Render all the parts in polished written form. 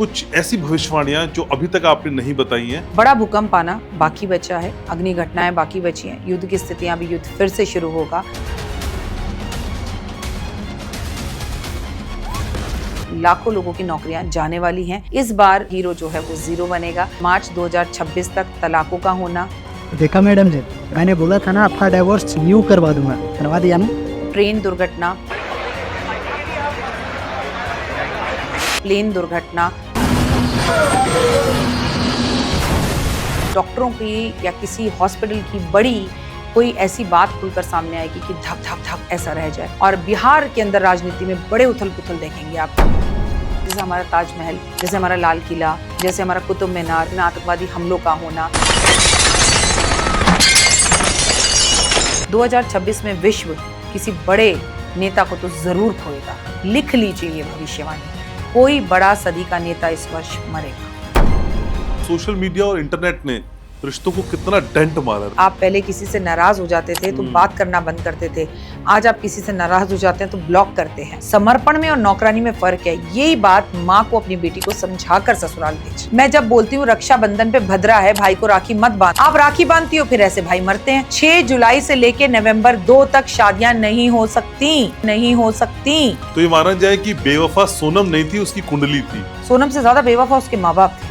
कुछ ऐसी भविष्यवाणियां जो अभी तक आपने नहीं बताई हैं। बड़ा भूकंप आना बाकी बचा है, अग्नि घटनाएं बाकी बची हैं, युद्ध की स्थितियां भी, युद्ध फिर से शुरू होगा। लाखों लोगों की नौकरियां जाने वाली हैं। इस बार हीरो जो है वो जीरो बनेगा। मार्च 2026 तक तलाकों का होना। देखा मैडम जी, मैंने बोला था ना आपका डिवोर्स न्यू करवा दूंगा, करवा दिया ना। ट्रेन दुर्घटना, प्लेन दुर्घटना, डॉक्टरों की या किसी हॉस्पिटल की बड़ी कोई ऐसी बात खुलकर सामने आएगी कि धक धक धक ऐसा रह जाए। और बिहार के अंदर राजनीति में बड़े उथल पुथल देखेंगे आप, जैसे हमारा ताजमहल, जैसे हमारा लाल किला, जैसे हमारा कुतुब मीनार, आतंकवादी हमलों का होना। 2026 में विश्व किसी बड़े नेता को तो जरूर खोएगा। लिख लीजिए ये भविष्यवाणी, कोई बड़ा सदी का नेता इस वर्ष मरेगा। सोशल मीडिया और इंटरनेट ने रिश्तों को कितना डेंट मारा। आप पहले किसी से नाराज हो जाते थे तो बात करना बंद करते थे, आज आप किसी से नाराज हो जाते हैं तो ब्लॉक करते हैं। समर्पण में और नौकरानी में फर्क है। यही बात माँ को अपनी बेटी को समझाकर ससुराल भेज। मैं जब बोलती हूँ रक्षाबंधन पे भद्रा है, भाई को राखी मत बांध, आप राखी बांधती हो फिर ऐसे भाई मरते हैं। 6 जुलाई से लेके नवंबर 2 तक शादियां नहीं हो सकती, नहीं हो सकती। तो ये माना जाए कि बेवफा सोनम नहीं थी, उसकी कुंडली थी। सोनम से ज्यादा बेवफा उसके माँ बाप थे।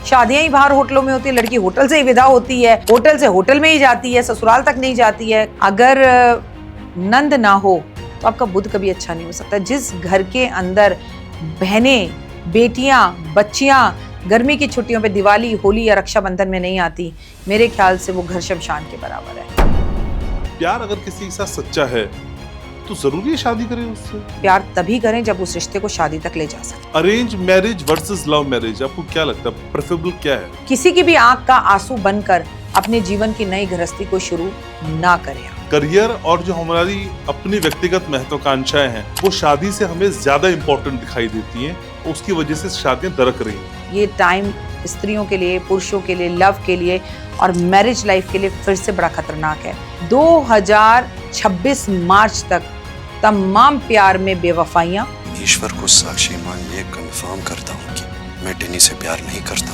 शादियां ही बाहर होटलों में होती है, लड़की होटल से ही विदा होती है, होटल से होटल में ही जाती है, ससुराल तक नहीं जाती है। अगर नंद ना हो तो आपका बुद्ध कभी अच्छा नहीं हो सकता। जिस घर के अंदर बहनें, बेटियां, बच्चियां गर्मी की छुट्टियों पे दिवाली, होली या रक्षाबंधन में नहीं आती, मेरे ख्याल से वो घर शमशान के बराबर है। प्यार अगर किसी के साथ सच्चा है तो जरूरी है शादी करें उससे। प्यार तभी करें जब उस रिश्ते को शादी तक ले जा सके। Arrange marriage versus love marriage, आपको क्या लगता है प्रेफरेबल क्या है? किसी की भी आंख का आंसू बनकर अपने जीवन की नई गृहस्थी को शुरू ना करें। करियर और जो हमारी अपनी व्यक्तिगत महत्वाकांक्षाएं हैं वो शादी से हमें ज्यादा इम्पोर्टेंट दिखाई देती हैं, उसकी वजह से शादियां दरक रही हैं। ये टाइम स्त्रियों के लिए, पुरुषों के लिए, लव के लिए और मैरिज लाइफ के लिए फिर से बड़ा खतरनाक है। 2026 मार्च तक तमाम प्यार में बेवफाइयां। ईश्वर को साक्षी मान ये कंफर्म करता हूँ कि मैं टेनी से प्यार नहीं करता।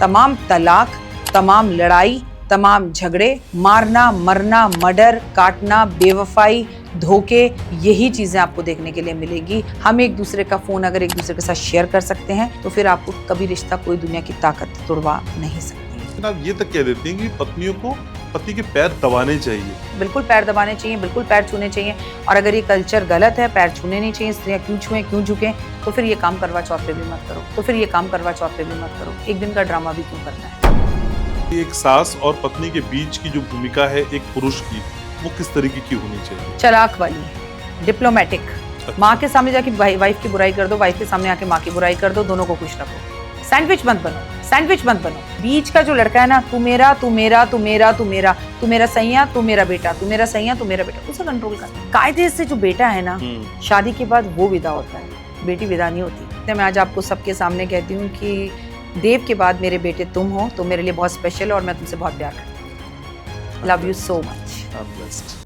तमाम तलाक, तमाम लड़ाई, तमाम झगड़े, मारना, मरना, मर्डर, काटना, बेवफाई, धोखे, यही चीजें आपको देखने के लिए मिलेगी। हम एक दूसरे का फोन अगर एक दूसरे के साथ शेयर कर सकते हैं तो फिर आपको कभी रिश्ता कोई दुनिया की ताकत तोड़वा नहीं सकती। लेकिन आप ये तक कह देते हैं कि पत्नियों को पति के पैर दबाने चाहिए। बिल्कुल पैर दबाने चाहिए, बिल्कुल पैर छूने चाहिए। और अगर ये कल्चर गलत है, पैर छूने नहीं चाहिए, स्त्रियां क्यों छुएं, क्यों झुकें, तो फिर ये काम करवा चौथ पे भी मत करो, तो फिर ये काम करवा चौथ पे भी मत करो। एक दिन का ड्रामा भी क्यों करना है? एक सास और पत्नी के बीच की जो भूमिका है एक पुरुष की, वो किस तरीके की होनी चाहिए? चलाक वाली, डिप्लोमेटिक। माँ के सामने जाके वाइफ की बुराई कर दो, वाइफ के सामने आके माँ की बुराई कर दो, दोनों को खुश रखो। सैंडविच मत बनो, सैंडविच मत बनो। बीच का जो लड़का है ना, तू मेरा, तू मेरा, तू मेरा, तू मेरा, तू मेरा सैया, तू मेरा बेटा, तू मेरा सैया, तू मेरा बेटा, उसे कंट्रोल कर। कायदे से जो बेटा है ना, शादी के बाद वो विदा होता है, बेटी विदा नहीं होती। मैं आज आपको सबके सामने कहती हूँ कि देव के बाद मेरे बेटे तुम हो, तो मेरे लिए बहुत स्पेशल और मैं तुमसे बहुत प्यार करती हूँ। Love you so much.